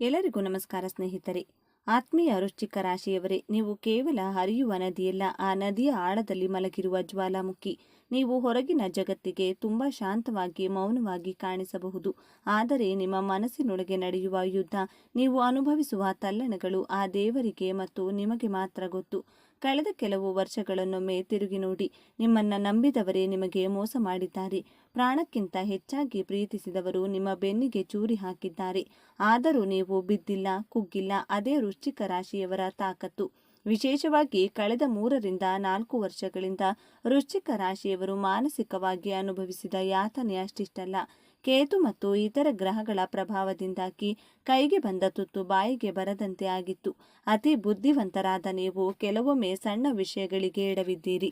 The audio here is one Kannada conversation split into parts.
ಎಲ್ಲರಿಗೂ ನಮಸ್ಕಾರ ಸ್ನೇಹಿತರೆ. ಆತ್ಮೀಯ ವೃಶ್ಚಿಕ ರಾಶಿಯವರೇ, ನೀವು ಕೇವಲ ಹರಿಯುವ ನದಿಯಲ್ಲ, ಆ ನದಿಯ ಆಳದಲ್ಲಿ ಮಲಗಿರುವ ಜ್ವಾಲಾಮುಖಿ. ನೀವು ಹೊರಗಿನ ಜಗತ್ತಿಗೆ ತುಂಬ ಶಾಂತವಾಗಿ ಮೌನವಾಗಿ ಕಾಣಿಸಬಹುದು, ಆದರೆ ನಿಮ್ಮ ಮನಸ್ಸಿನೊಳಗೆ ನಡೆಯುವ ಯುದ್ಧ, ನೀವು ಅನುಭವಿಸುವ ತಲ್ಲಣಗಳು ಆ ದೇವರಿಗೆ ಮತ್ತು ನಿಮಗೆ ಮಾತ್ರ ಗೊತ್ತು. ಕಳೆದ ಕೆಲವು ವರ್ಷಗಳನ್ನೊಮ್ಮೆ ತಿರುಗಿ ನೋಡಿ. ನಿಮ್ಮನ್ನ ನಂಬಿದವರೇ ನಿಮಗೆ ಮೋಸ ಮಾಡಿದ್ದಾರೆ. ಪ್ರಾಣಕ್ಕಿಂತ ಹೆಚ್ಚಾಗಿ ಪ್ರೀತಿಸಿದವರು ನಿಮ್ಮ ಬೆನ್ನಿಗೆ ಚೂರಿ ಹಾಕಿದ್ದಾರೆ. ಆದರೂ ನೀವು ಬಿದ್ದಿಲ್ಲ, ಕುಗ್ಗಿಲ್ಲ. ಅದೇ ವೃಶ್ಚಿಕ ರಾಶಿಯವರ ತಾಕತ್ತು. ವಿಶೇಷವಾಗಿ ಕಳೆದ 3 ರಿಂದ 4 ವರ್ಷಗಳಿಂದ ವೃಶ್ಚಿಕ ರಾಶಿಯವರು ಮಾನಸಿಕವಾಗಿ ಅನುಭವಿಸಿದ ಯಾತನೆ ಅಷ್ಟಿಷ್ಟಲ್ಲ. ಕೇತು ಮತ್ತು ಇತರ ಗ್ರಹಗಳ ಪ್ರಭಾವದಿಂದಾಗಿ ಕೈಗೆ ಬಂದ ತುತ್ತು ಬಾಯಿಗೆ ಬರದಂತೆ ಆಗಿತ್ತು. ಅತಿ ಬುದ್ಧಿವಂತರಾದ ನೀವು ಕೆಲವೊಮ್ಮೆ ಸಣ್ಣ ವಿಷಯಗಳಿಗೆ ಎಡವಿದ್ದೀರಿ.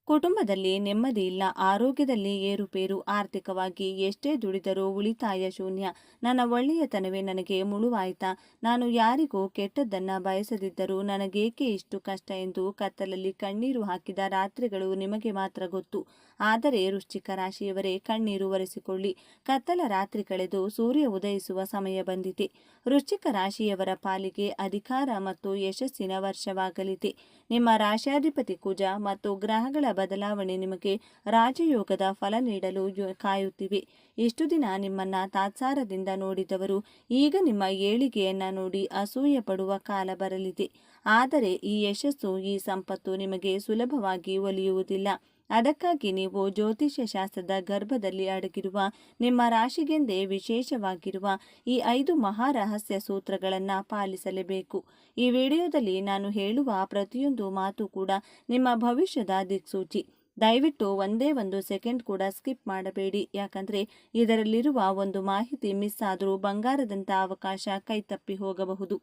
ಕುಟುಂಬದಲ್ಲಿ ನೆಮ್ಮದಿ ಇಲ್ಲ, ಆರೋಗ್ಯದಲ್ಲಿ ಏರುಪೇರು, ಆರ್ಥಿಕವಾಗಿ ಎಷ್ಟೇ ದುಡಿದರೂ ಉಳಿತಾಯ ಶೂನ್ಯ. ನನ್ನ ಒಳ್ಳೆಯತನವೇ ನನಗೆ ಮುಳುವಾಯ್ತಾ? ನಾನು ಯಾರಿಗೂ ಕೆಟ್ಟದ್ದನ್ನ ಬಯಸದಿದ್ದರೂ ನನಗೇಕೆ ಇಷ್ಟು ಕಷ್ಟ ಎಂದು ಕತ್ತಲಲ್ಲಿ ಕಣ್ಣೀರು ಹಾಕಿದ ರಾತ್ರಿಗಳು ನಿಮಗೆ ಮಾತ್ರ ಗೊತ್ತು. ಆದರೆ ವೃಶ್ಚಿಕ ರಾಶಿಯವರೇ, ಕಣ್ಣೀರು ಒರೆಸಿಕೊಳ್ಳಿ. ಕತ್ತಲ ರಾತ್ರಿ ಕಳೆದು ಸೂರ್ಯ ಉದಯಿಸುವ ಸಮಯ ಬಂದಿದೆ. ವೃಶ್ಚಿಕ ರಾಶಿಯವರ ಪಾಲಿಗೆ ಅಧಿಕಾರ ಮತ್ತು ಯಶಸ್ಸಿನ ವರ್ಷವಾಗಲಿದೆ. ನಿಮ್ಮ ರಾಶ್ಯಾಧಿಪತಿ ಕುಜ ಮತ್ತು ಗ್ರಹಗಳ ಬದಲಾವಣೆ ನಿಮಗೆ ರಾಜಯೋಗದ ಫಲ ನೀಡಲು ಕಾಯುತ್ತಿವೆ. ಇಷ್ಟು ದಿನ ನಿಮ್ಮನ್ನ ತಾತ್ಸಾರದಿಂದ ನೋಡಿದವರು ಈಗ ನಿಮ್ಮ ಏಳಿಗೆಯನ್ನ ನೋಡಿ ಅಸೂಯೆ ಪಡುವ ಕಾಲ ಬರಲಿದೆ. ಆದರೆ ಈ ಯಶಸ್ಸು, ಈ ಸಂಪತ್ತು ನಿಮಗೆ ಸುಲಭವಾಗಿ ಒಲಿಯುವುದಿಲ್ಲ. ಅದಕ್ಕಾಗಿ ನೀವು ಜ್ಯೋತಿಷ್ಯ ಶಾಸ್ತ್ರದ ಗರ್ಭದಲ್ಲಿ ಅಡಗಿರುವ ನಿಮ್ಮ ರಾಶಿಗೆಂದೇ ವಿಶೇಷವಾಗಿರುವ ಈ 5 ಮಹಾರಹಸ್ಯ ಸೂತ್ರಗಳನ್ನು ಪಾಲಿಸಲೇಬೇಕು. ಈ ವಿಡಿಯೋದಲ್ಲಿ ನಾನು ಹೇಳುವ ಪ್ರತಿಯೊಂದು ಮಾತು ಕೂಡ ನಿಮ್ಮ ಭವಿಷ್ಯದ ದಿಕ್ಸೂಚಿ. ದಯವಿಟ್ಟು ಒಂದೇ ಒಂದು ಸೆಕೆಂಡ್ ಕೂಡ ಸ್ಕಿಪ್ ಮಾಡಬೇಡಿ. ಯಾಕಂದ್ರೆ ಇದರಲ್ಲಿರುವ ಒಂದು ಮಾಹಿತಿ ಮಿಸ್ ಆದರೂ ಬಂಗಾರದಂಥ ಅವಕಾಶ ಕೈತಪ್ಪಿ ಹೋಗಬಹುದು.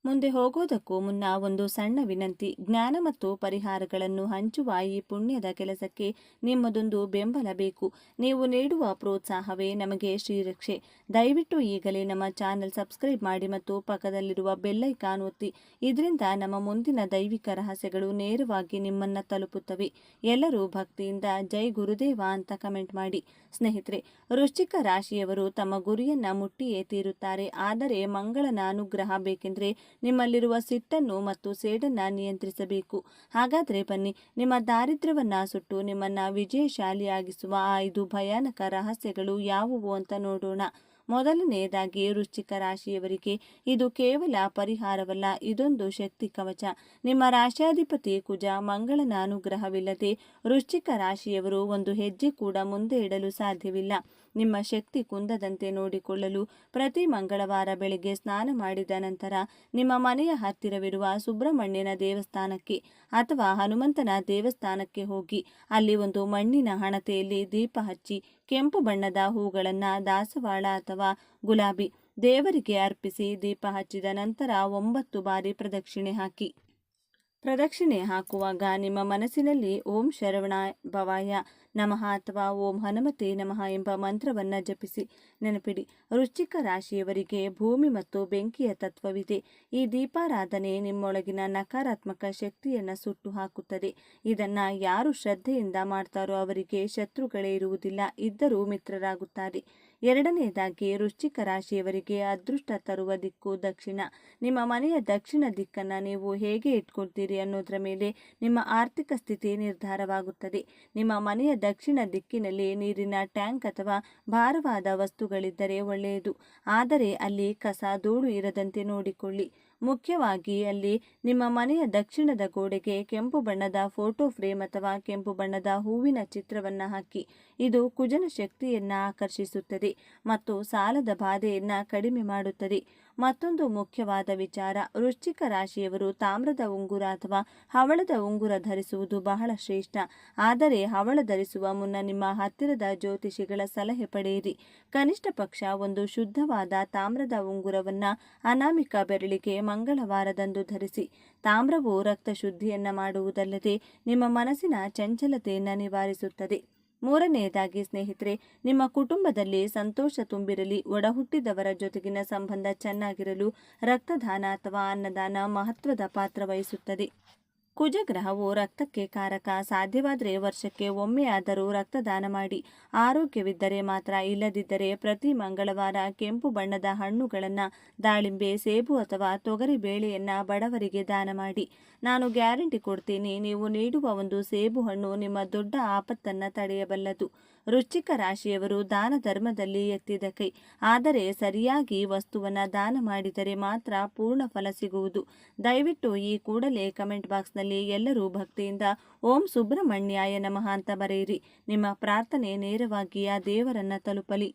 ಮುಂದೆ ಹೋಗೋದಕ್ಕೂ ಮುನ್ನ ಒಂದು ಸಣ್ಣ ವಿನಂತಿ. ಜ್ಞಾನ ಮತ್ತು ಪರಿಹಾರಗಳನ್ನು ಹಂಚುವ ಈ ಪುಣ್ಯದ ಕೆಲಸಕ್ಕೆ ನಿಮ್ಮದೊಂದು ಬೆಂಬಲ ಬೇಕು. ನೀವು ನೀಡುವ ಪ್ರೋತ್ಸಾಹವೇ ನಮಗೆ ಶ್ರೀರಕ್ಷೆ. ದಯವಿಟ್ಟು ಈಗಲೇ ನಮ್ಮ ಚಾನೆಲ್ ಸಬ್ಸ್ಕ್ರೈಬ್ ಮಾಡಿ ಮತ್ತು ಪಕ್ಕದಲ್ಲಿರುವ ಬೆಲ್ ಐಕಾನ್ ಒತ್ತಿ. ಇದರಿಂದ ನಮ್ಮ ಮುಂದಿನ ದೈವಿಕ ರಹಸ್ಯಗಳು ನೇರವಾಗಿ ನಿಮ್ಮನ್ನ ತಲುಪುತ್ತವೆ. ಎಲ್ಲರೂ ಭಕ್ತಿಯಿಂದ ಜೈ ಗುರುದೇವ ಅಂತ ಕಮೆಂಟ್ ಮಾಡಿ. ಸ್ನೇಹಿತರೆ, ವೃಶ್ಚಿಕ ರಾಶಿಯವರು ತಮ್ಮ ಗುರಿಯನ್ನ ಮುಟ್ಟಿಯೇ ತೀರುತ್ತಾರೆ. ಆದರೆ ಮಂಗಳನ ಅನುಗ್ರಹ ಬೇಕೆಂದ್ರೆ ನಿಮ್ಮಲ್ಲಿರುವ ಸಿಟ್ಟನ್ನು ಮತ್ತು ಸೇಡನ್ನ ನಿಯಂತ್ರಿಸಬೇಕು. ಹಾಗಾದ್ರೆ ಬನ್ನಿ, ನಿಮ್ಮ ದಾರಿದ್ರ್ಯವನ್ನ ಸುಟ್ಟು ನಿಮ್ಮನ್ನ ವಿಜಯಶಾಲಿಯಾಗಿಸುವ ಆ 5 ಭಯಾನಕ ರಹಸ್ಯಗಳು ಯಾವುವು ಅಂತ ನೋಡೋಣ. ಮೊದಲನೆಯದಾಗಿ, ವೃಶ್ಚಿಕ ರಾಶಿಯವರಿಗೆ ಇದು ಕೇವಲ ಪರಿಹಾರವಲ್ಲ, ಇದೊಂದು ಶಕ್ತಿ ಕವಚ. ನಿಮ್ಮ ರಾಶ್ಯಾಧಿಪತಿ ಕುಜ ಮಂಗಳನ ಅನುಗ್ರಹವಿಲ್ಲದೆ ವೃಶ್ಚಿಕ ರಾಶಿಯವರು ಒಂದು ಹೆಜ್ಜೆ ಕೂಡ ಮುಂದೆ ಇಡಲು ಸಾಧ್ಯವಿಲ್ಲ. ನಿಮ್ಮ ಶಕ್ತಿ ಕುಂದದಂತೆ ನೋಡಿಕೊಳ್ಳಲು ಪ್ರತಿ ಮಂಗಳವಾರ ಬೆಳಗ್ಗೆ ಸ್ನಾನ ಮಾಡಿದ ನಂತರ ನಿಮ್ಮ ಮನೆಯ ಹತ್ತಿರವಿರುವ ಸುಬ್ರಹ್ಮಣ್ಯನ ದೇವಸ್ಥಾನಕ್ಕೆ ಅಥವಾ ಹನುಮಂತನ ದೇವಸ್ಥಾನಕ್ಕೆ ಹೋಗಿ ಅಲ್ಲಿ ಒಂದು ಮಣ್ಣಿನ ಹಣತೆಯಲ್ಲಿ ದೀಪ ಹಚ್ಚಿ ಕೆಂಪು ಬಣ್ಣದ ಹೂಗಳನ್ನು, ದಾಸವಾಳ ಅಥವಾ ಗುಲಾಬಿ, ದೇವರಿಗೆ ಅರ್ಪಿಸಿ ದೀಪ ಹಚ್ಚಿದ ನಂತರ 9 ಬಾರಿ ಪ್ರದಕ್ಷಿಣೆ ಹಾಕಿ. ಪ್ರದಕ್ಷಿಣೆ ಹಾಕುವಾಗ ನಿಮ್ಮ ಮನಸ್ಸಿನಲ್ಲಿ ಓಂ ಶರವಣ ಭವಾಯ ನಮಃ ಅಥವಾ ಓಂ ಹನುಮತೆ ನಮಃ ಎಂಬ ಮಂತ್ರವನ್ನ ಜಪಿಸಿ. ನೆನಪಿಡಿ, ವೃಶ್ಚಿಕ ರಾಶಿಯವರಿಗೆ ಭೂಮಿ ಮತ್ತು ಬೆಂಕಿಯ ತತ್ವವಿದೆ. ಈ ದೀಪಾರಾಧನೆ ನಿಮ್ಮೊಳಗಿನ ನಕಾರಾತ್ಮಕ ಶಕ್ತಿಯನ್ನ ಸುಟ್ಟು ಹಾಕುತ್ತದೆ. ಇದನ್ನ ಯಾರು ಶ್ರದ್ಧೆಯಿಂದ ಮಾಡ್ತಾರೋ ಅವರಿಗೆ ಶತ್ರುಗಳೇ ಇರುವುದಿಲ್ಲ, ಇದ್ದರೂ ಮಿತ್ರರಾಗುತ್ತಾರೆ. ಎರಡನೆಯದಾಗಿ, ವೃಶ್ಚಿಕ ರಾಶಿಯವರಿಗೆ ಅದೃಷ್ಟ ತರುವ ದಿಕ್ಕು ದಕ್ಷಿಣ. ನಿಮ್ಮ ಮನೆಯ ದಕ್ಷಿಣ ದಿಕ್ಕನ್ನ ನೀವು ಹೇಗೆ ಇಟ್ಕೊಳ್ತೀರಿ ಅನ್ನೋದರ ಮೇಲೆ ನಿಮ್ಮ ಆರ್ಥಿಕ ಸ್ಥಿತಿ ನಿರ್ಧಾರವಾಗುತ್ತದೆ. ನಿಮ್ಮ ಮನೆಯ ದಕ್ಷಿಣ ದಿಕ್ಕಿನಲ್ಲಿ ನೀರಿನ ಟ್ಯಾಂಕ್ ಅಥವಾ ಭಾರವಾದ ವಸ್ತುಗಳಿದ್ದರೆ ಒಳ್ಳೆಯದು. ಆದರೆ ಅಲ್ಲಿ ಕಸ, ಧೂಳು ಇರದಂತೆ ನೋಡಿಕೊಳ್ಳಿ. ಮುಖ್ಯವಾಗಿ ಅಲ್ಲಿ ನಿಮ್ಮ ಮನೆಯ ದಕ್ಷಿಣದ ಗೋಡೆಗೆ ಕೆಂಪು ಬಣ್ಣದ ಫೋಟೋ ಫ್ರೇಮ್ ಅಥವಾ ಕೆಂಪು ಬಣ್ಣದ ಹೂವಿನ ಚಿತ್ರವನ್ನ ಹಾಕಿ. ಇದು ಕುಜನ ಶಕ್ತಿಯನ್ನ ಆಕರ್ಷಿಸುತ್ತದೆ ಮತ್ತು ಸಾಲದ ಬಾಧೆಯನ್ನ ಕಡಿಮೆ ಮಾಡುತ್ತದೆ. ಮತ್ತೊಂದು ಮುಖ್ಯವಾದ ವಿಚಾರ, ವೃಶ್ಚಿಕ ರಾಶಿಯವರು ತಾಮ್ರದ ಉಂಗುರ ಅಥವಾ ಹವಳದ ಉಂಗುರ ಧರಿಸುವುದು ಬಹಳ ಶ್ರೇಷ್ಠ. ಆದರೆ ಹವಳ ಧರಿಸುವ ಮುನ್ನ ನಿಮ್ಮ ಹತ್ತಿರದ ಜ್ಯೋತಿಷಿಗಳ ಸಲಹೆ ಪಡೆಯಿರಿ. ಕನಿಷ್ಠ ಪಕ್ಷ ಒಂದು ಶುದ್ಧವಾದ ತಾಮ್ರದ ಉಂಗುರವನ್ನ ಅನಾಮಿಕ ಬೆರಳಿಗೆ ಮಂಗಳವಾರದಂದು ಧರಿಸಿ. ತಾಮ್ರವು ರಕ್ತ ಶುದ್ಧಿಯನ್ನ ಮಾಡುವುದಲ್ಲದೆ ನಿಮ್ಮ ಮನಸ್ಸಿನ ಚಂಚಲತೆಯನ್ನ ನಿವಾರಿಸುತ್ತದೆ. ಮೂರನೆಯದಾಗಿ ಸ್ನೇಹಿತರೆ, ನಿಮ್ಮ ಕುಟುಂಬದಲ್ಲಿ ಸಂತೋಷ ತುಂಬಿರಲಿ, ಒಡಹುಟ್ಟಿದವರ ಜೊತೆಗಿನ ಸಂಬಂಧ ಚೆನ್ನಾಗಿರಲು ರಕ್ತದಾನ ಅಥವಾ ಅನ್ನದಾನ ಮಹತ್ವದ ಪಾತ್ರ ವಹಿಸುತ್ತದೆ. ಕುಜಗ್ರಹವು ರಕ್ತಕ್ಕೆ ಕಾರಕ. ಸಾಧ್ಯವಾದರೆ ವರ್ಷಕ್ಕೆ ಒಮ್ಮೆಯಾದರೂ ರಕ್ತದಾನ ಮಾಡಿ. ಆರೋಗ್ಯವಿದ್ದರೆ ಮಾತ್ರ, ಇಲ್ಲದಿದ್ದರೆ ಪ್ರತಿ ಮಂಗಳವಾರ ಕೆಂಪು ಬಣ್ಣದ ಹಣ್ಣುಗಳನ್ನು, ದಾಳಿಂಬೆ, ಸೇಬು ಅಥವಾ ತೊಗರಿ ಬೇಳೆಯನ್ನು ಬಡವರಿಗೆ ದಾನ ಮಾಡಿ. ನಾನು ಗ್ಯಾರಂಟಿ ಕೊಡ್ತೀನಿ, ನೀವು ನೀಡುವ ಒಂದು ಸೇಬು ಹಣ್ಣು ನಿಮ್ಮ ದೊಡ್ಡ ಆಪತ್ತನ್ನು ತಡೆಯಬಲ್ಲದು. ವೃಶ್ಚಿಕ ರಾಶಿಯವರು ದಾನ ಧರ್ಮದಲ್ಲಿ ಎತ್ತಿದ ಕೈ. ಆದರೆ ಸರಿಯಾಗಿ ವಸ್ತುವನ್ನು ದಾನ ಮಾಡಿದರೆ ಮಾತ್ರ ಪೂರ್ಣ ಫಲ ಸಿಗುವುದು. ದಯವಿಟ್ಟು ಈ ಕೂಡಲೇ ಕಮೆಂಟ್ ಬಾಕ್ಸ್ನಲ್ಲಿ ಎಲ್ಲರೂ ಭಕ್ತಿಯಿಂದ ಓಂ ಸುಬ್ರಹ್ಮಣ್ಯಾಯ ನಮಃ ಅಂತ ಬರೆಯಿರಿ. ನಿಮ್ಮ ಪ್ರಾರ್ಥನೆ ನೇರವಾಗಿ ಆ ದೇವರನ್ನ ತಲುಪಲಿ.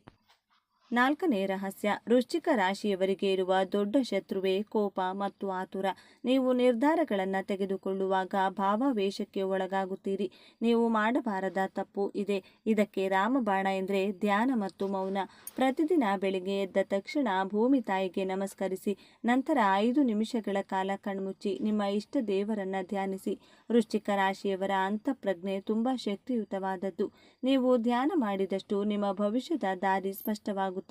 4ನೇ ರಹಸ್ಯ. ವೃಶ್ಚಿಕ ರಾಶಿಯವರಿಗೆ ಇರುವ ದೊಡ್ಡ ಶತ್ರುವೇ ಕೋಪ ಮತ್ತು ಆತುರ. ನೀವು ನಿರ್ಧಾರಗಳನ್ನು ತೆಗೆದುಕೊಳ್ಳುವಾಗ ಭಾವಾವೇಶಕ್ಕೆ ಒಳಗಾಗುತ್ತೀರಿ. ನೀವು ಮಾಡಬಾರದ ತಪ್ಪು ಇದೆ. ಇದಕ್ಕೆ ರಾಮಬಾಣ ಎಂದರೆ ಧ್ಯಾನ ಮತ್ತು ಮೌನ. ಪ್ರತಿದಿನ ಬೆಳಿಗ್ಗೆ ಎದ್ದ ತಕ್ಷಣ ಭೂಮಿ ತಾಯಿಗೆ ನಮಸ್ಕರಿಸಿ, ನಂತರ 5 ನಿಮಿಷಗಳ ಕಾಲ ಕಣ್ಮುಚ್ಚಿ ನಿಮ್ಮ ಇಷ್ಟ ದೇವರನ್ನ ಧ್ಯಾನಿಸಿ. ವೃಶ್ಚಿಕ ರಾಶಿಯವರ ಅಂತಃಪ್ರಜ್ಞೆ ತುಂಬ ಶಕ್ತಿಯುತವಾದದ್ದು. ನೀವು ಧ್ಯಾನ ಮಾಡಿದಷ್ಟು ನಿಮ್ಮ ಭವಿಷ್ಯದ ದಾರಿ ಸ್ಪಷ್ಟವಾಗುತ್ತದೆ.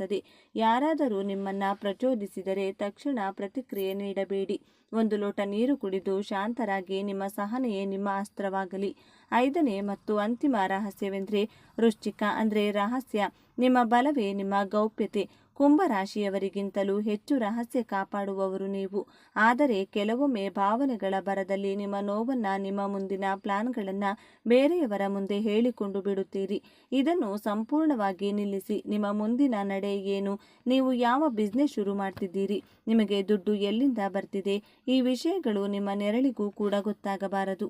ಯಾರಾದರೂ ನಿಮ್ಮನ್ನ ಪ್ರಚೋದಿಸಿದರೆ ತಕ್ಷಣ ಪ್ರತಿಕ್ರಿಯೆ ನೀಡಬೇಡಿ. 1 ಲೋಟ ನೀರು ಕುಡಿದು ಶಾಂತರಾಗಿ, ನಿಮ್ಮ ಸಹನೆಯೇ ನಿಮ್ಮ ಅಸ್ತ್ರವಾಗಲಿ. 5ನೇ ಮತ್ತು ಅಂತಿಮ ರಹಸ್ಯವೆಂದರೆ ವೃಶ್ಚಿಕ ಅಂದರೆ ರಹಸ್ಯ. ನಿಮ್ಮ ಬಲವೇ ನಿಮ್ಮ ಗೌಪ್ಯತೆ. ಕುಂಭರಾಶಿಯವರಿಗಿಂತಲೂ ಹೆಚ್ಚು ರಹಸ್ಯ ಕಾಪಾಡುವವರು ನೀವು. ಆದರೆ ಕೆಲವೊಮ್ಮೆ ಭಾವನೆಗಳ ಭರದಲ್ಲಿ ನಿಮ್ಮ ನೋವನ್ನು, ನಿಮ್ಮ ಮುಂದಿನ ಪ್ಲಾನ್ಗಳನ್ನು ಬೇರೆಯವರ ಮುಂದೆ ಹೇಳಿಕೊಂಡು ಬಿಡುತ್ತೀರಿ. ಇದನ್ನು ಸಂಪೂರ್ಣವಾಗಿ ನಿಲ್ಲಿಸಿ. ನಿಮ್ಮ ಮುಂದಿನ ನಡೆ ಏನು? ನೀವು ಯಾವ ಬಿಸ್ನೆಸ್ ಶುರು ಮಾಡ್ತಿದ್ದೀರಿ? ನಿಮಗೆ ದುಡ್ಡು ಎಲ್ಲಿಂದ ಬರ್ತಿದೆ? ಈ ವಿಷಯಗಳು ನಿಮ್ಮ ನೆರಳಿಗೂ ಕೂಡ ಗೊತ್ತಾಗಬಾರದು.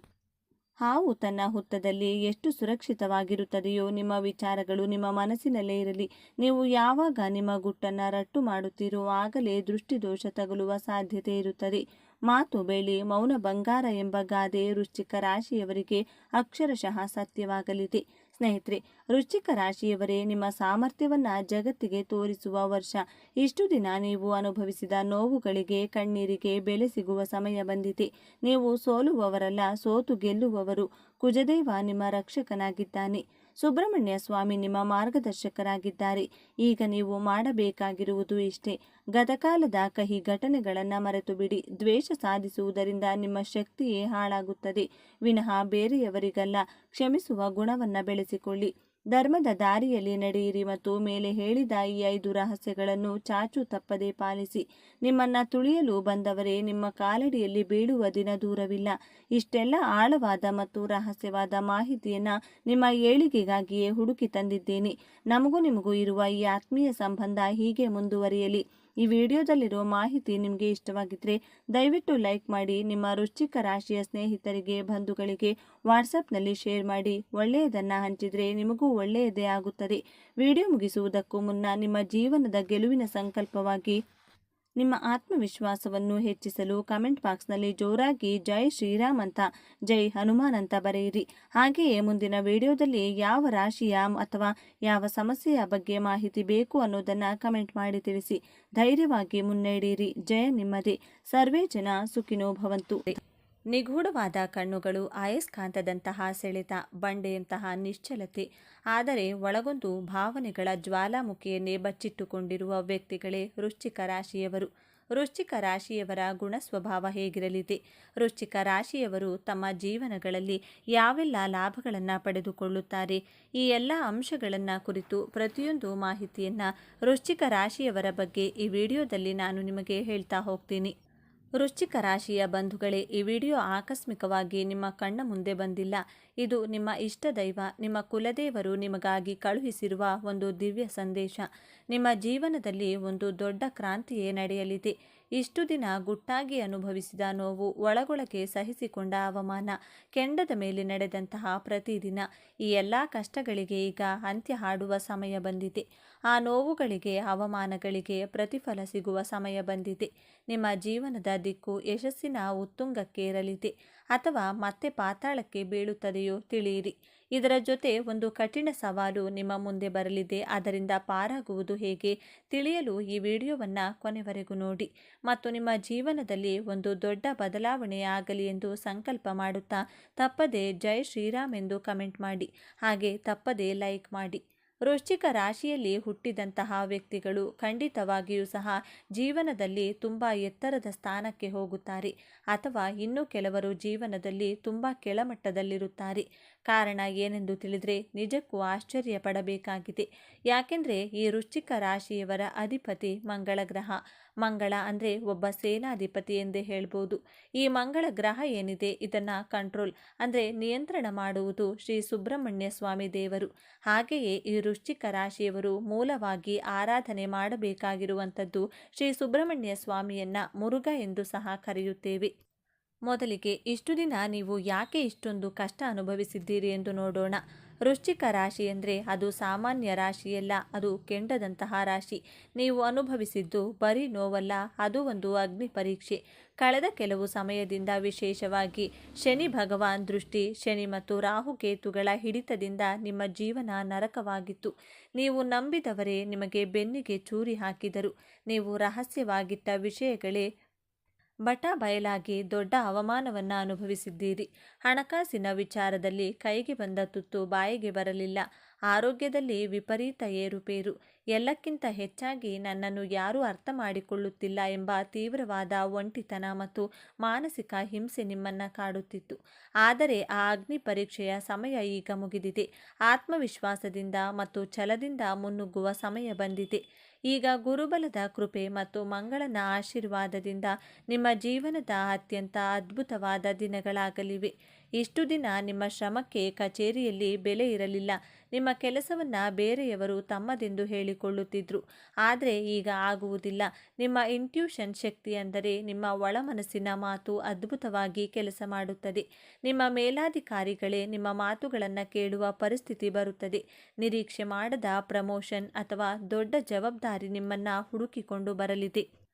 ಹಾವು ತನ್ನ ಹುತ್ತದಲ್ಲಿ ಎಷ್ಟು ಸುರಕ್ಷಿತವಾಗಿರುತ್ತದೆಯೋ ನಿಮ್ಮ ವಿಚಾರಗಳು ನಿಮ್ಮ ಮನಸ್ಸಿನಲ್ಲೇ ಇರಲಿ. ನೀವು ಯಾವಾಗ ನಿಮ್ಮ ಗುಟ್ಟನ್ನು ರಟ್ಟು ಮಾಡುತ್ತೀರೋ ಆಗಲೇ ದೃಷ್ಟಿದೋಷ ತಗುಲುವ ಸಾಧ್ಯತೆ ಇರುತ್ತದೆ. ಮಾತು ಬೆಳ್ಳಿ, ಮೌನ ಬಂಗಾರ ಎಂಬ ಗಾದೆ ವೃಶ್ಚಿಕ ರಾಶಿಯವರಿಗೆ ಅಕ್ಷರಶಃ ಸತ್ಯವಾಗಲಿದೆ. ಸ್ನೇಹಿತರೆ, ವೃಶ್ಚಿಕ ರಾಶಿಯವರೇ, ನಿಮ್ಮ ಸಾಮರ್ಥ್ಯವನ್ನು ಜಗತ್ತಿಗೆ ತೋರಿಸುವ ವರ್ಷ. ಇಷ್ಟು ದಿನ ನೀವು ಅನುಭವಿಸಿದ ನೋವುಗಳಿಗೆ, ಕಣ್ಣೀರಿಗೆ ಬೆಲೆ ಸಿಗುವ ಸಮಯ ಬಂದಿದೆ. ನೀವು ಸೋಲುವವರಲ್ಲ, ಸೋತು ಗೆಲ್ಲುವವರು. ಕುಜದೇವ ನಿಮ್ಮ ರಕ್ಷಕನಾಗಿದ್ದಾನೆ. ಸುಬ್ರಹ್ಮಣ್ಯ ಸ್ವಾಮಿ ನಿಮ್ಮ ಮಾರ್ಗದರ್ಶಕರಾಗಿದ್ದಾರೆ. ಈಗ ನೀವು ಮಾಡಬೇಕಾಗಿರುವುದು ಇಷ್ಟೇ. ಗತಕಾಲದ ಕಹಿ ಘಟನೆಗಳನ್ನು ಮರೆತು ಬಿಡಿ. ದ್ವೇಷ ಸಾಧಿಸುವುದರಿಂದ ನಿಮ್ಮ ಶಕ್ತಿಯೇ ಹಾಳಾಗುತ್ತದೆ ವಿನಃ ಬೇರೆಯವರಿಗಲ್ಲ. ಕ್ಷಮಿಸುವ ಗುಣವನ್ನು ಬೆಳೆಸಿಕೊಳ್ಳಿ. ಧರ್ಮದ ದಾರಿಯಲ್ಲಿ ನಡೆಯಿರಿ ಮತ್ತು ಮೇಲೆ ಹೇಳಿದ ಈ 5 ರಹಸ್ಯಗಳನ್ನು ಚಾಚು ತಪ್ಪದೆ ಪಾಲಿಸಿ. ನಿಮ್ಮನ್ನ ತುಳಿಯಲು ಬಂದವರೇ ನಿಮ್ಮ ಕಾಲಡಿಯಲ್ಲಿ ಬೀಳುವ ದಿನ ದೂರವಿಲ್ಲ. ಇಷ್ಟೆಲ್ಲ ಆಳವಾದ ಮತ್ತು ರಹಸ್ಯವಾದ ಮಾಹಿತಿಯನ್ನು ನಿಮ್ಮ ಏಳಿಗೆಗಾಗಿಯೇ ಹುಡುಕಿ ತಂದಿದ್ದೇನೆ. ನಮಗೂ ನಿಮಗೂ ಇರುವ ಈ ಆತ್ಮೀಯ ಸಂಬಂಧ ಹೀಗೆ ಮುಂದುವರಿಯಲಿ. ಈ ವಿಡಿಯೋದಲ್ಲಿರೋ ಮಾಹಿತಿ ನಿಮಗೆ ಇಷ್ಟವಾಗಿದ್ದರೆ ದಯವಿಟ್ಟು ಲೈಕ್ ಮಾಡಿ. ನಿಮ್ಮ ವೃಶ್ಚಿಕ ರಾಶಿಯ ಸ್ನೇಹಿತರಿಗೆ, ಬಂಧುಗಳಿಗೆ ವಾಟ್ಸಪ್ನಲ್ಲಿ ಶೇರ್ ಮಾಡಿ. ಒಳ್ಳೆಯದನ್ನು ಹಂಚಿದರೆ ನಿಮಗೂ ಒಳ್ಳೆಯದೇ ಆಗುತ್ತದೆ. ವಿಡಿಯೋ ಮುಗಿಸುವುದಕ್ಕೂ ಮುನ್ನ ನಿಮ್ಮ ಜೀವನದ ಗೆಲುವಿನ ಸಂಕಲ್ಪವಾಗಿ ನಿಮ್ಮ ಆತ್ಮವಿಶ್ವಾಸವನ್ನು ಹೆಚ್ಚಿಸಲು ಕಮೆಂಟ್ ಬಾಕ್ಸ್ನಲ್ಲಿ ಜೋರಾಗಿ ಜೈ ಶ್ರೀರಾಮ್ ಅಂತ, ಜೈ ಹನುಮಾನ್ ಅಂತ ಬರೆಯಿರಿ. ಹಾಗೆಯೇ ಮುಂದಿನ ವಿಡಿಯೋದಲ್ಲಿ ಯಾವ ರಾಶಿಯ ಅಥವಾ ಯಾವ ಸಮಸ್ಯೆಯ ಬಗ್ಗೆ ಮಾಹಿತಿ ಬೇಕು ಅನ್ನೋದನ್ನು ಕಮೆಂಟ್ ಮಾಡಿ ತಿಳಿಸಿ. ಧೈರ್ಯವಾಗಿ ಮುನ್ನಡೆಯಿರಿ. ಜಯ ನಿಮ್ಮದೇ. ಸರ್ವೇ ಜನ ಸುಖಿನೋ ಭವಂತು. ನಿಗೂಢವಾದ ಕಣ್ಣುಗಳು, ಅಯಸ್ಕಾಂತದಂತಹ ಸೆಳೆತ, ಬಂಡೆಯಂತಹ ನಿಶ್ಚಲತೆ, ಆದರೆ ಒಳಗೊಂದು ಭಾವನೆಗಳ ಜ್ವಾಲಾಮುಖಿಯನ್ನೇ ಬಚ್ಚಿಟ್ಟುಕೊಂಡಿರುವ ವ್ಯಕ್ತಿಗಳೇ ವೃಶ್ಚಿಕ ರಾಶಿಯವರು. ವೃಶ್ಚಿಕ ರಾಶಿಯವರ ಗುಣ ಸ್ವಭಾವ ಹೇಗಿರಲಿದೆ? ವೃಶ್ಚಿಕ ರಾಶಿಯವರು ತಮ್ಮ ಜೀವನಗಳಲ್ಲಿ ಯಾವೆಲ್ಲ ಲಾಭಗಳನ್ನು ಪಡೆದುಕೊಳ್ಳುತ್ತಾರೆ? ಈ ಎಲ್ಲ ಅಂಶಗಳನ್ನು ಕುರಿತು ಪ್ರತಿಯೊಂದು ಮಾಹಿತಿಯನ್ನು ವೃಶ್ಚಿಕ ರಾಶಿಯವರ ಬಗ್ಗೆ ಈ ವಿಡಿಯೋದಲ್ಲಿ ನಾನು ನಿಮಗೆ ಹೇಳ್ತಾ ಹೋಗ್ತೀನಿ. ವೃಶ್ಚಿಕ ರಾಶಿಯ ಬಂಧುಗಳೇ, ಈ ವಿಡಿಯೋ ಆಕಸ್ಮಿಕವಾಗಿ ನಿಮ್ಮ ಕಣ್ಣ ಮುಂದೆ ಬಂದಿಲ್ಲ. ಇದು ನಿಮ್ಮ ಇಷ್ಟ ದೈವ, ನಿಮ್ಮ ಕುಲದೇವರು ನಿಮಗಾಗಿ ಕಳುಹಿಸಿರುವ ಒಂದು ದಿವ್ಯ ಸಂದೇಶ. ನಿಮ್ಮ ಜೀವನದಲ್ಲಿ ಒಂದು ದೊಡ್ಡ ಕ್ರಾಂತಿಯೇ ನಡೆಯಲಿದೆ. ಇಷ್ಟು ದಿನ ಗುಟ್ಟಾಗಿ ಅನುಭವಿಸಿದ ನೋವು, ಒಳಗೊಳಗೆ ಸಹಿಸಿಕೊಂಡ ಅವಮಾನ, ಕೆಂಡದ ಮೇಲೆ ನಡೆದಂತಹ ಪ್ರತಿದಿನ, ಈ ಎಲ್ಲ ಕಷ್ಟಗಳಿಗೆ ಈಗ ಅಂತ್ಯ ಹಾಡುವ ಸಮಯ ಬಂದಿದೆ. ಆ ನೋವುಗಳಿಗೆ, ಅವಮಾನಗಳಿಗೆ ಪ್ರತಿಫಲ ಸಿಗುವ ಸಮಯ ಬಂದಿದೆ. ನಿಮ್ಮ ಜೀವನದ ದಿಕ್ಕು ಯಶಸ್ಸಿನ ಉತ್ತುಂಗಕ್ಕೇರಲಿದೆ ಅಥವಾ ಮತ್ತೆ ಪಾತಾಳಕ್ಕೆ ಬೀಳುತ್ತದೆಯೋ ತಿಳಿಯಿರಿ. ಇದರ ಜೊತೆ ಒಂದು ಕಠಿಣ ಸವಾಲು ನಿಮ್ಮ ಮುಂದೆ ಬರಲಿದೆ. ಅದರಿಂದ ಪಾರಾಗುವುದು ಹೇಗೆ ತಿಳಿಯಲು ಈ ವಿಡಿಯೋವನ್ನು ಕೊನೆವರೆಗೂ ನೋಡಿ ಮತ್ತು ನಿಮ್ಮ ಜೀವನದಲ್ಲಿ ಒಂದು ದೊಡ್ಡ ಬದಲಾವಣೆ ಆಗಲಿ ಎಂದು ಸಂಕಲ್ಪ ಮಾಡುತ್ತಾ ತಪ್ಪದೆ ಜೈ ಶ್ರೀರಾಮ್ ಎಂದು ಕಮೆಂಟ್ ಮಾಡಿ. ಹಾಗೆ ತಪ್ಪದೆ ಲೈಕ್ ಮಾಡಿ. ವೃಶ್ಚಿಕ ರಾಶಿಯಲ್ಲಿ ಹುಟ್ಟಿದಂತಹ ವ್ಯಕ್ತಿಗಳು ಖಂಡಿತವಾಗಿಯೂ ಸಹ ಜೀವನದಲ್ಲಿ ತುಂಬ ಎತ್ತರದ ಸ್ಥಾನಕ್ಕೆ ಹೋಗುತ್ತಾರೆ, ಅಥವಾ ಇನ್ನು ಕೆಲವರು ಜೀವನದಲ್ಲಿ ತುಂಬ ಕೆಳಮಟ್ಟದಲ್ಲಿರುತ್ತಾರೆ. ಕಾರಣ ಏನೆಂದು ತಿಳಿದರೆ ನಿಜಕ್ಕೂ ಆಶ್ಚರ್ಯ ಪಡಬೇಕಾಗಿದೆ. ಯಾಕೆಂದರೆ ಈ ವೃಶ್ಚಿಕ ರಾಶಿಯವರ ಅಧಿಪತಿ ಮಂಗಳ ಗ್ರಹ. ಮಂಗಳ ಅಂದರೆ ಒಬ್ಬ ಸೇನಾಧಿಪತಿ ಎಂದೇ ಹೇಳ್ಬೋದು. ಈ ಮಂಗಳ ಗ್ರಹ ಏನಿದೆ ಇದನ್ನು ಕಂಟ್ರೋಲ್ ಅಂದರೆ ನಿಯಂತ್ರಣ ಮಾಡುವುದು ಶ್ರೀ ಸುಬ್ರಹ್ಮಣ್ಯ ಸ್ವಾಮಿ ದೇವರು. ಹಾಗೆಯೇ ಈ ವೃಶ್ಚಿಕ ರಾಶಿಯವರು ಮೂಲವಾಗಿ ಆರಾಧನೆ ಮಾಡಬೇಕಾಗಿರುವಂಥದ್ದು ಶ್ರೀ ಸುಬ್ರಹ್ಮಣ್ಯ ಸ್ವಾಮಿಯನ್ನ ಮುರುಘ ಎಂದು ಸಹ ಕರೆಯುತ್ತೇವೆ. ಮೊದಲಿಗೆ ಇಷ್ಟು ದಿನ ನೀವು ಯಾಕೆ ಇಷ್ಟೊಂದು ಕಷ್ಟ ಅನುಭವಿಸಿದ್ದೀರಿ ಎಂದು ನೋಡೋಣ. ವೃಶ್ಚಿಕ ರಾಶಿ ಅಂದರೆ ಅದು ಸಾಮಾನ್ಯ ರಾಶಿಯಲ್ಲ, ಅದು ಕೆಂಡದಂತಹ ರಾಶಿ. ನೀವು ಅನುಭವಿಸಿದ್ದು ಬರೀ ನೋವಲ್ಲ, ಅದು ಒಂದು ಅಗ್ನಿ ಪರೀಕ್ಷೆ. ಕಳೆದ ಕೆಲವು ಸಮಯದಿಂದ ವಿಶೇಷವಾಗಿ ಶನಿ ಭಗವಾನ್ ದೃಷ್ಟಿ, ಶನಿ ಮತ್ತು ರಾಹುಕೇತುಗಳ ಹಿಡಿತದಿಂದ ನಿಮ್ಮ ಜೀವನ ನರಕವಾಗಿತ್ತು. ನೀವು ನಂಬಿದವರೇ ನಿಮಗೆ ಬೆನ್ನಿಗೆ ಚೂರಿ ಹಾಕಿದರು. ನೀವು ರಹಸ್ಯವಾಗಿಟ್ಟ ವಿಷಯಗಳೇ ಬಟ ಬಯಲಾಗಿ ದೊಡ್ಡ ಅವಮಾನವನ್ನು ಅನುಭವಿಸಿದ್ದೀರಿ. ಹಣಕಾಸಿನ ವಿಚಾರದಲ್ಲಿ ಕೈಗೆ ಬಂದ ತುತ್ತು ಬಾಯಿಗೆ ಬರಲಿಲ್ಲ. ಆರೋಗ್ಯದಲ್ಲಿ ವಿಪರೀತ ಏರುಪೇರು. ಎಲ್ಲಕ್ಕಿಂತ ಹೆಚ್ಚಾಗಿ ನನ್ನನ್ನು ಯಾರೂ ಅರ್ಥ ಮಾಡಿಕೊಳ್ಳುತ್ತಿಲ್ಲ ಎಂಬ ತೀವ್ರವಾದ ಒಂಟಿತನ ಮತ್ತು ಮಾನಸಿಕ ಹಿಂಸೆ ನಿಮ್ಮನ್ನು ಕಾಡುತ್ತಿತ್ತು. ಆದರೆ ಆ ಅಗ್ನಿ ಪರೀಕ್ಷೆಯ ಸಮಯ ಈಗ ಮುಗಿದಿದೆ. ಆತ್ಮವಿಶ್ವಾಸದಿಂದ ಮತ್ತು ಛಲದಿಂದ ಮುನ್ನುಗ್ಗುವ ಸಮಯ ಬಂದಿದೆ. ಈಗ ಗುರುಬಲದ ಕೃಪೆ ಮತ್ತು ಮಂಗಳನ ಆಶೀರ್ವಾದದಿಂದ ನಿಮ್ಮ ಜೀವನದ ಅತ್ಯಂತ ಅದ್ಭುತವಾದ ದಿನಗಳಾಗಲಿವೆ. ಇಷ್ಟು ದಿನ ನಿಮ್ಮ ಶ್ರಮಕ್ಕೆ ಕಚೇರಿಯಲ್ಲಿ ಬೆಲೆ ಇರಲಿಲ್ಲ. ನಿಮ್ಮ ಕೆಲಸವನ್ನು ಬೇರೆಯವರು ತಮ್ಮದೆಂದು ಹೇಳಿಕೊಳ್ಳುತ್ತಿದ್ದರು. ಆದರೆ ಈಗ ಆಗುವುದಿಲ್ಲ. ನಿಮ್ಮ ಇಂಟ್ಯೂಷನ್ ಶಕ್ತಿ ಅಂದರೆ ನಿಮ್ಮ ಒಳಮನಸ್ಸಿನ ಮಾತು ಅದ್ಭುತವಾಗಿ ಕೆಲಸ ಮಾಡುತ್ತದೆ. ನಿಮ್ಮ ಮೇಲಾಧಿಕಾರಿಗಳೇ ನಿಮ್ಮ ಮಾತುಗಳನ್ನು ಕೇಳುವ ಪರಿಸ್ಥಿತಿ ಬರುತ್ತದೆ. ನಿರೀಕ್ಷೆ ಮಾಡದ ಪ್ರಮೋಷನ್ ಅಥವಾ ದೊಡ್ಡ ಜವಾಬ್ದಾರಿ ನಿಮ್ಮನ್ನು ಹುಡುಕಿಕೊಂಡು ಬರಲಿದೆ.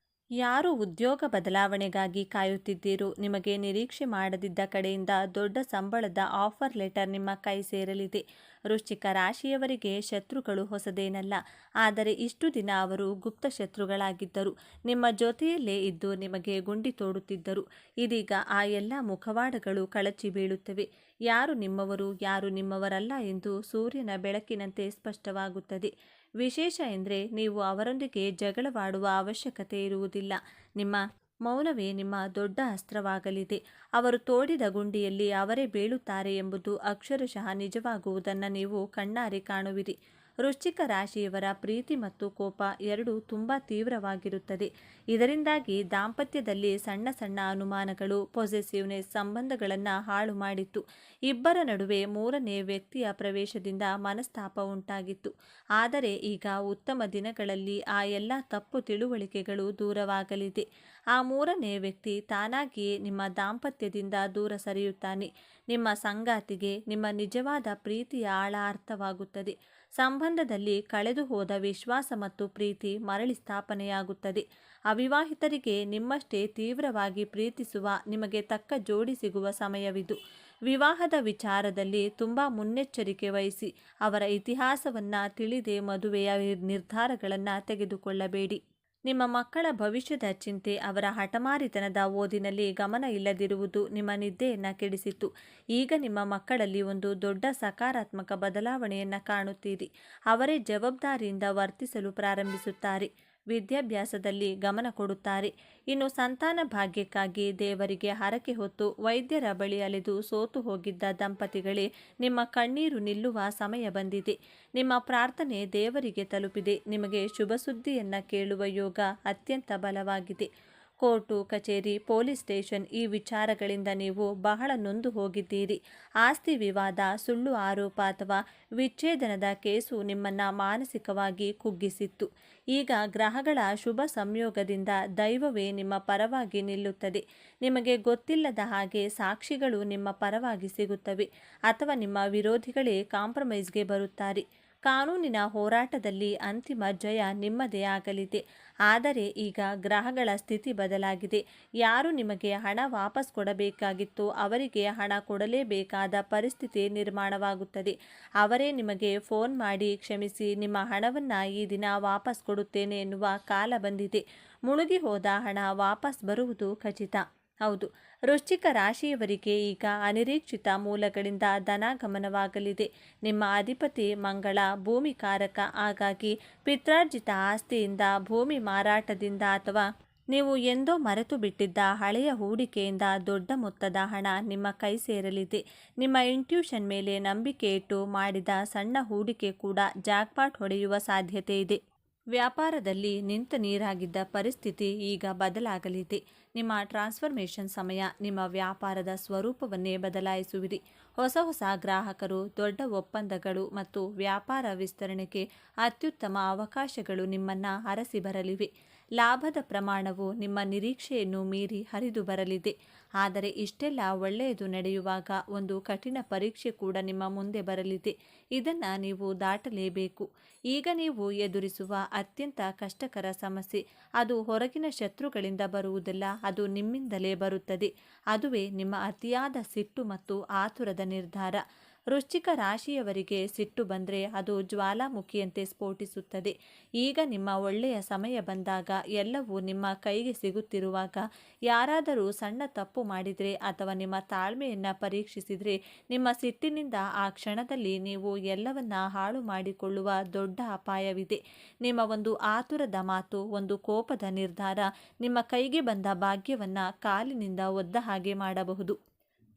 ಯಾರು ಉದ್ಯೋಗ ಬದಲಾವಣೆಗಾಗಿ ಕಾಯುತ್ತಿದ್ದೀರೋ ನಿಮಗೆ ನಿರೀಕ್ಷೆ ಮಾಡದಿದ್ದ ಕಡೆಯಿಂದ ದೊಡ್ಡ ಸಂಬಳದ ಆಫರ್ ಲೆಟರ್ ನಿಮ್ಮ ಕೈ ಸೇರಲಿದೆ. ವೃಶ್ಚಿಕ ರಾಶಿಯವರಿಗೆ ಶತ್ರುಗಳು ಹೊಸದೇನಲ್ಲ, ಆದರೆ ಇಷ್ಟು ದಿನ ಅವರು ಗುಪ್ತ ಶತ್ರುಗಳಾಗಿದ್ದರು. ನಿಮ್ಮ ಜೊತೆಯಲ್ಲೇ ಇದ್ದು ನಿಮಗೆ ಗುಂಡಿ ತೋಡುತ್ತಿದ್ದರು. ಇದೀಗ ಆ ಎಲ್ಲ ಮುಖವಾಡಗಳು ಕಳಚಿ ಬೀಳುತ್ತವೆ. ಯಾರು ನಿಮ್ಮವರು ಯಾರು ನಿಮ್ಮವರಲ್ಲ ಎಂದು ಸೂರ್ಯನ ಬೆಳಕಿನಂತೆ ಸ್ಪಷ್ಟವಾಗುತ್ತದೆ. ವಿಶೇಷ ಎಂದರೆ ನೀವು ಅವರೊಂದಿಗೆ ಜಗಳವಾಡುವ ಅವಶ್ಯಕತೆ ಇರುವುದಿಲ್ಲ. ನಿಮ್ಮ ಮೌನವೇ ನಿಮ್ಮ ದೊಡ್ಡ ಅಸ್ತ್ರವಾಗಲಿದೆ. ಅವರು ತೋಡಿದ ಗುಂಡಿಯಲ್ಲಿ ಅವರೇ ಬೀಳುತ್ತಾರೆ ಎಂಬುದು ಅಕ್ಷರಶಃ ನಿಜವಾಗುವುದನ್ನು ನೀವು ಕಣ್ಣಾರೆ ಕಾಣುವಿರಿ. ವೃಶ್ಚಿಕ ರಾಶಿಯವರ ಪ್ರೀತಿ ಮತ್ತು ಕೋಪ ಎರಡೂ ತುಂಬ ತೀವ್ರವಾಗಿರುತ್ತದೆ. ಇದರಿಂದಾಗಿ ದಾಂಪತ್ಯದಲ್ಲಿ ಸಣ್ಣ ಸಣ್ಣ ಅನುಮಾನಗಳು, ಪೊಸೆಸಿವ್ನೆಸ್ ಸಂಬಂಧಗಳನ್ನು ಹಾಳು ಮಾಡಿತ್ತು. ಇಬ್ಬರ ನಡುವೆ ಮೂರನೇ ವ್ಯಕ್ತಿಯ ಪ್ರವೇಶದಿಂದ ಮನಸ್ತಾಪ ಉಂಟಾಗಿತ್ತು. ಆದರೆ ಈಗ ಉತ್ತಮ ದಿನಗಳಲ್ಲಿ ಆ ಎಲ್ಲ ತಪ್ಪು ತಿಳುವಳಿಕೆಗಳು ದೂರವಾಗಲಿದೆ. ಆ ಮೂರನೇ ವ್ಯಕ್ತಿ ತಾನಾಗಿಯೇ ನಿಮ್ಮ ದಾಂಪತ್ಯದಿಂದ ದೂರ ಸರಿಯುತ್ತಾನೆ. ನಿಮ್ಮ ಸಂಗಾತಿಗೆ ನಿಮ್ಮ ನಿಜವಾದ ಪ್ರೀತಿಯ ಆಳ ಅರ್ಥವಾಗುತ್ತದೆ. ಸಂಬಂಧದಲ್ಲಿ ಕಳೆದು ಹೋದ ವಿಶ್ವಾಸ ಮತ್ತು ಪ್ರೀತಿ ಮರಳಿ ಸ್ಥಾಪನೆಯಾಗುತ್ತದೆ. ಅವಿವಾಹಿತರಿಗೆ ನಿಮ್ಮಷ್ಟೇ ತೀವ್ರವಾಗಿ ಪ್ರೀತಿಸುವ ನಿಮಗೆ ತಕ್ಕ ಜೋಡಿ ಸಿಗುವ ಸಮಯವಿದು. ವಿವಾಹದ ವಿಚಾರದಲ್ಲಿ ತುಂಬ ಮುನ್ನೆಚ್ಚರಿಕೆ ವಹಿಸಿ. ಅವರ ಇತಿಹಾಸವನ್ನು ತಿಳಿದೇ ಮದುವೆಯ ನಿರ್ಧಾರಗಳನ್ನು ತೆಗೆದುಕೊಳ್ಳಬೇಡಿ. ನಿಮ್ಮ ಮಕ್ಕಳ ಭವಿಷ್ಯದ ಚಿಂತೆ, ಅವರ ಹಠಮಾರಿತನದ ಓದಿನಲ್ಲಿ ಗಮನ ಇಲ್ಲದಿರುವುದು ನಿಮ್ಮ ನಿದ್ದೆಯನ್ನು ಕೆಡಿಸಿತು. ಈಗ ನಿಮ್ಮ ಮಕ್ಕಳಲ್ಲಿ ಒಂದು ದೊಡ್ಡ ಸಕಾರಾತ್ಮಕ ಬದಲಾವಣೆಯನ್ನು ಕಾಣುತ್ತೀರಿ. ಅವರೇ ಜವಾಬ್ದಾರಿಯಿಂದ ವರ್ತಿಸಲು ಪ್ರಾರಂಭಿಸುತ್ತಾರೆ. ವಿದ್ಯಾಭ್ಯಾಸದಲ್ಲಿ ಗಮನ ಕೊಡುತ್ತಾರೆ. ಇನ್ನು ಸಂತಾನ ಭಾಗ್ಯಕ್ಕಾಗಿ ದೇವರಿಗೆ ಹರಕೆ ಹೊತ್ತು ವೈದ್ಯರ ಬಳಿ ಅಲೆದು ಸೋತು ಹೋಗಿದ್ದ ದಂಪತಿಗಳೇ, ನಿಮ್ಮ ಕಣ್ಣೀರು ನಿಲ್ಲುವ ಸಮಯ ಬಂದಿದೆ. ನಿಮ್ಮ ಪ್ರಾರ್ಥನೆ ದೇವರಿಗೆ ತಲುಪಿದೆ. ನಿಮಗೆ ಶುಭ ಸುದ್ದಿಯನ್ನು ಕೇಳುವ ಯೋಗ ಅತ್ಯಂತ ಬಲವಾಗಿದೆ. ಕೋರ್ಟು ಕಚೇರಿ, ಪೊಲೀಸ್ ಸ್ಟೇಷನ್ ಈ ವಿಚಾರಗಳಿಂದ ನೀವು ಬಹಳ ನೊಂದು ಹೋಗಿದ್ದೀರಿ. ಆಸ್ತಿ ವಿವಾದ, ಸುಳ್ಳು ಆರೋಪ ಅಥವಾ ವಿಚ್ಛೇದನದ ಕೇಸು ನಿಮ್ಮನ್ನು ಮಾನಸಿಕವಾಗಿ ಕುಗ್ಗಿಸಿತ್ತು. ಈಗ ಗ್ರಹಗಳ ಶುಭ ಸಂಯೋಗದಿಂದ ದೈವವೇ ನಿಮ್ಮ ಪರವಾಗಿ ನಿಲ್ಲುತ್ತದೆ. ನಿಮಗೆ ಗೊತ್ತಿಲ್ಲದ ಹಾಗೆ ಸಾಕ್ಷಿಗಳು ನಿಮ್ಮ ಪರವಾಗಿ ಸಿಗುತ್ತವೆ, ಅಥವಾ ನಿಮ್ಮ ವಿರೋಧಿಗಳೇ ಕಾಂಪ್ರಮೈಸ್ಗೆ ಬರುತ್ತಾರೆ. ಕಾನೂನಿನ ಹೋರಾಟದಲ್ಲಿ ಅಂತಿಮ ಜಯ ನಿಮ್ಮದೇ ಆಗಲಿದೆ. ಆದರೆ ಈಗ ಗ್ರಹಗಳ ಸ್ಥಿತಿ ಬದಲಾಗಿದೆ. ಯಾರು ನಿಮಗೆ ಹಣ ವಾಪಸ್ ಕೊಡಬೇಕಾಗಿತ್ತೋ ಅವರಿಗೆ ಹಣ ಕೊಡಲೇಬೇಕಾದ ಪರಿಸ್ಥಿತಿ ನಿರ್ಮಾಣವಾಗುತ್ತದೆ. ಅವರೇ ನಿಮಗೆ ಫೋನ್ ಮಾಡಿ ಕ್ಷಮಿಸಿ, ನಿಮ್ಮ ಹಣವನ್ನು ಈ ದಿನ ವಾಪಸ್ ಕೊಡುತ್ತೇನೆ ಎನ್ನುವ ಕಾಲ ಬಂದಿದೆ. ಮುಳುಗಿ ಹೋದ ಹಣ ವಾಪಸ್ ಬರುವುದು ಖಚಿತ. ಹೌದು, ವೃಶ್ಚಿಕ ರಾಶಿಯವರಿಗೆ ಈಗ ಅನಿರೀಕ್ಷಿತ ಮೂಲಗಳಿಂದ ಧನಾಗಮನವಾಗಲಿದೆ. ನಿಮ್ಮ ಅಧಿಪತಿ ಮಂಗಳ ಭೂಮಿಕಾರಕ, ಹಾಗಾಗಿ ಪಿತ್ರಾರ್ಜಿತ ಆಸ್ತಿಯಿಂದ, ಭೂಮಿ ಮಾರಾಟದಿಂದ ಅಥವಾ ನೀವು ಎಂದೋ ಮರೆತು ಬಿಟ್ಟಿದ್ದ ಹಳೆಯ ಹೂಡಿಕೆಯಿಂದ ದೊಡ್ಡ ಮೊತ್ತದ ಹಣ ನಿಮ್ಮ ಕೈ ಸೇರಲಿದೆ. ನಿಮ್ಮ ಇಂಟ್ಯೂಷನ್ ಮೇಲೆ ನಂಬಿಕೆ ಇಟ್ಟು ಮಾಡಿದ ಸಣ್ಣ ಹೂಡಿಕೆ ಕೂಡ ಜಾಕ್ಪಾಟ್ ಹೊಡೆಯುವ ಸಾಧ್ಯತೆ ಇದೆ. ವ್ಯಾಪಾರದಲ್ಲಿ ನಿಂತ ನೀರಾಗಿದ್ದ ಪರಿಸ್ಥಿತಿ ಈಗ ಬದಲಾಗಲಿದೆ. ನಿಮ್ಮ ಟ್ರಾನ್ಸ್ಫರ್ಮೇಷನ್ ಸಮಯ. ನಿಮ್ಮ ವ್ಯಾಪಾರದ ಸ್ವರೂಪವನ್ನೇ ಬದಲಾಯಿಸುವಿರಿ. ಹೊಸ ಗ್ರಾಹಕರು, ದೊಡ್ಡ ಒಪ್ಪಂದಗಳು ಮತ್ತು ವ್ಯಾಪಾರ ವಿಸ್ತರಣೆಗೆ ಅತ್ಯುತ್ತಮ ಅವಕಾಶಗಳು ನಿಮ್ಮನ್ನು ಅರಸಿ ಬರಲಿವೆ. ಲಾಭದ ಪ್ರಮಾಣವು ನಿಮ್ಮ ನಿರೀಕ್ಷೆಯನ್ನು ಮೀರಿ ಹರಿದು ಬರಲಿದೆ. ಆದರೆ ಇಷ್ಟೆಲ್ಲ ಒಳ್ಳೆಯದು ನಡೆಯುವಾಗ ಒಂದು ಕಠಿಣ ಪರೀಕ್ಷೆ ಕೂಡ ನಿಮ್ಮ ಮುಂದೆ ಬರಲಿದೆ. ಇದನ್ನು ನೀವು ದಾಟಲೇಬೇಕು. ಈಗ ನೀವು ಎದುರಿಸುವ ಅತ್ಯಂತ ಕಷ್ಟಕರ ಸಮಸ್ಯೆ ಅದು ಹೊರಗಿನ ಶತ್ರುಗಳಿಂದ ಬರುವುದಿಲ್ಲ, ಅದು ನಿಮ್ಮಿಂದಲೇ ಬರುತ್ತದೆ. ಅದುವೇ ನಿಮ್ಮ ಅತಿಯಾದ ಸಿಟ್ಟು ಮತ್ತು ಆತುರದ ನಿರ್ಧಾರ. ವೃಶ್ಚಿಕ ರಾಶಿಯವರಿಗೆ ಸಿಟ್ಟು ಬಂದರೆ ಅದು ಜ್ವಾಲಾಮುಖಿಯಂತೆ ಸ್ಫೋಟಿಸುತ್ತದೆ. ಈಗ ನಿಮ್ಮ ಒಳ್ಳೆಯ ಸಮಯ ಬಂದಾಗ, ಎಲ್ಲವೂ ನಿಮ್ಮ ಕೈಗೆ ಸಿಗುತ್ತಿರುವಾಗ, ಯಾರಾದರೂ ಸಣ್ಣ ತಪ್ಪು ಮಾಡಿದರೆ ಅಥವಾ ನಿಮ್ಮ ತಾಳ್ಮೆಯನ್ನು ಪರೀಕ್ಷಿಸಿದರೆ, ನಿಮ್ಮ ಸಿಟ್ಟಿನಿಂದ ಆ ಕ್ಷಣದಲ್ಲಿ ನೀವು ಎಲ್ಲವನ್ನ ಹಾಳು ಮಾಡಿಕೊಳ್ಳುವ ದೊಡ್ಡ ಅಪಾಯವಿದೆ. ನಿಮ್ಮ ಒಂದು ಆತುರದ ಮಾತು, ಒಂದು ಕೋಪದ ನಿರ್ಧಾರ ನಿಮ್ಮ ಕೈಗೆ ಬಂದ ಭಾಗ್ಯವನ್ನು ಕಾಲಿನಿಂದ ಒದ್ದ ಹಾಗೆ ಮಾಡಬಹುದು.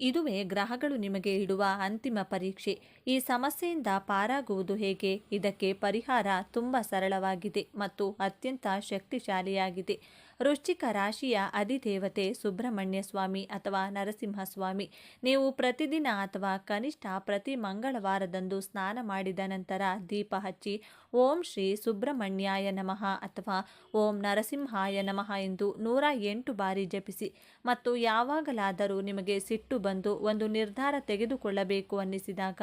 ಇದುವೇ ಗ್ರಹಗಳು ನಿಮಗೆ ಇಡುವ ಅಂತಿಮ ಪರೀಕ್ಷೆ. ಈ ಸಮಸ್ಯೆಯಿಂದ ಪಾರಾಗುವುದು ಹೇಗೆ? ಇದಕ್ಕೆ ಪರಿಹಾರ ತುಂಬ ಸರಳವಾಗಿದೆ ಮತ್ತು ಅತ್ಯಂತ ಶಕ್ತಿಶಾಲಿಯಾಗಿದೆ. ವೃಶ್ಚಿಕ ರಾಶಿಯ ಅಧಿದೇವತೆ ಸುಬ್ರಹ್ಮಣ್ಯ ಸ್ವಾಮಿ ಅಥವಾ ನರಸಿಂಹಸ್ವಾಮಿ. ನೀವು ಪ್ರತಿದಿನ ಅಥವಾ ಕನಿಷ್ಠ ಪ್ರತಿ ಮಂಗಳವಾರದಂದು ಸ್ನಾನ ಮಾಡಿದ ನಂತರ ದೀಪ ಹಚ್ಚಿ ಓಂ ಶ್ರೀ ಸುಬ್ರಹ್ಮಣ್ಯಾಯ ನಮಃ ಅಥವಾ ಓಂ ನರಸಿಂಹಾಯ ನಮಃ ಎಂದು 108 ಬಾರಿ ಜಪಿಸಿ. ಮತ್ತು ಯಾವಾಗಲಾದರೂ ನಿಮಗೆ ಸಿಟ್ಟು ಬಂದು ಒಂದು ನಿರ್ಧಾರ ತೆಗೆದುಕೊಳ್ಳಬೇಕು ಅನ್ನಿಸಿದಾಗ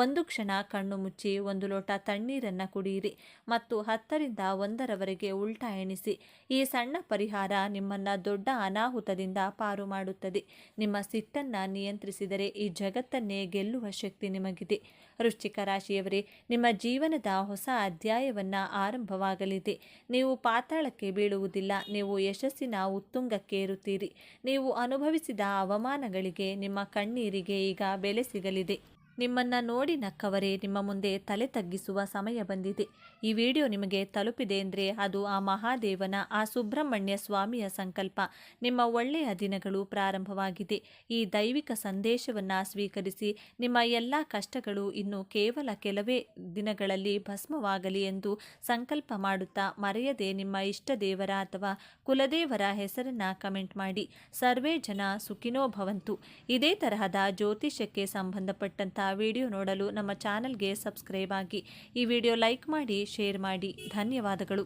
ಒಂದು ಕ್ಷಣ ಕಣ್ಣು ಮುಚ್ಚಿ 1 ಲೋಟ ತಣ್ಣೀರನ್ನು ಕುಡಿಯಿರಿ ಮತ್ತು 10ರಿಂದ 1ರವರೆಗೆ ಉಲ್ಟಾ ಎಣಿಸಿ. ಈ ಸಣ್ಣ ಪರಿಹಾರ ನಿಮ್ಮನ್ನು ದೊಡ್ಡ ಅನಾಹುತದಿಂದ ಪಾರು ಮಾಡುತ್ತದೆ. ನಿಮ್ಮ ಸಿಟ್ಟನ್ನು ನಿಯಂತ್ರಿಸಿದರೆ ಈ ಜಗತ್ತನ್ನೇ ಗೆಲ್ಲುವ ಶಕ್ತಿ ನಿಮಗಿದೆ. ವೃಶ್ಚಿಕ ರಾಶಿಯವರೇ, ನಿಮ್ಮ ಜೀವನದ ಹೊಸ ಅಧ್ಯಾಯವನ್ನು ಆರಂಭವಾಗಲಿದೆ. ನೀವು ಪಾತಾಳಕ್ಕೆ ಬೀಳುವುದಿಲ್ಲ, ನೀವು ಯಶಸ್ಸಿನ ಉತ್ತುಂಗಕ್ಕೆ ಏರುತ್ತೀರಿ. ನೀವು ಅನುಭವಿಸಿದ ಅವಮಾನಗಳಿಗೆ, ನಿಮ್ಮ ಕಣ್ಣೀರಿಗೆ ಈಗ ಬೆಲೆ ಸಿಗಲಿದೆ. ನಿಮ್ಮನ್ನು ನೋಡಿ ನಕ್ಕವರೇ ನಿಮ್ಮ ಮುಂದೆ ತಲೆ ತಗ್ಗಿಸುವ ಸಮಯ ಬಂದಿದೆ. ಈ ವಿಡಿಯೋ ನಿಮಗೆ ತಲುಪಿದೆ ಅಂದರೆ ಅದು ಆ ಮಹಾದೇವನ, ಆ ಸುಬ್ರಹ್ಮಣ್ಯ ಸ್ವಾಮಿಯ ಸಂಕಲ್ಪ. ನಿಮ್ಮ ಒಳ್ಳೆಯ ದಿನಗಳು ಪ್ರಾರಂಭವಾಗಿದೆ. ಈ ದೈವಿಕ ಸಂದೇಶವನ್ನು ಸ್ವೀಕರಿಸಿ. ನಿಮ್ಮ ಎಲ್ಲ ಕಷ್ಟಗಳು ಇನ್ನು ಕೇವಲ ಕೆಲವೇ ದಿನಗಳಲ್ಲಿ ಭಸ್ಮವಾಗಲಿ ಎಂದು ಸಂಕಲ್ಪ ಮಾಡುತ್ತಾ ಮರೆಯದೆ ನಿಮ್ಮ ಇಷ್ಟ ದೇವರ ಅಥವಾ ಕುಲದೇವರ ಹೆಸರನ್ನು ಕಮೆಂಟ್ ಮಾಡಿ. ಸರ್ವೇ ಜನ ಸುಖಿನೋ ಭವಂತು. ಇದೇ ತರಹದ ಜ್ಯೋತಿಷ್ಯಕ್ಕೆ ಸಂಬಂಧಪಟ್ಟಂಥ ವಿಡಿಯೋ ನೋಡಲು ನಮ್ಮ ಚಾನಲ್ಗೆ ಸಬ್ಸ್ಕ್ರೈಬ್ ಆಗಿ. ಈ ವಿಡಿಯೋ ಲೈಕ್ ಮಾಡಿ, ಶೇರ್ ಮಾಡಿ. ಧನ್ಯವಾದಗಳು.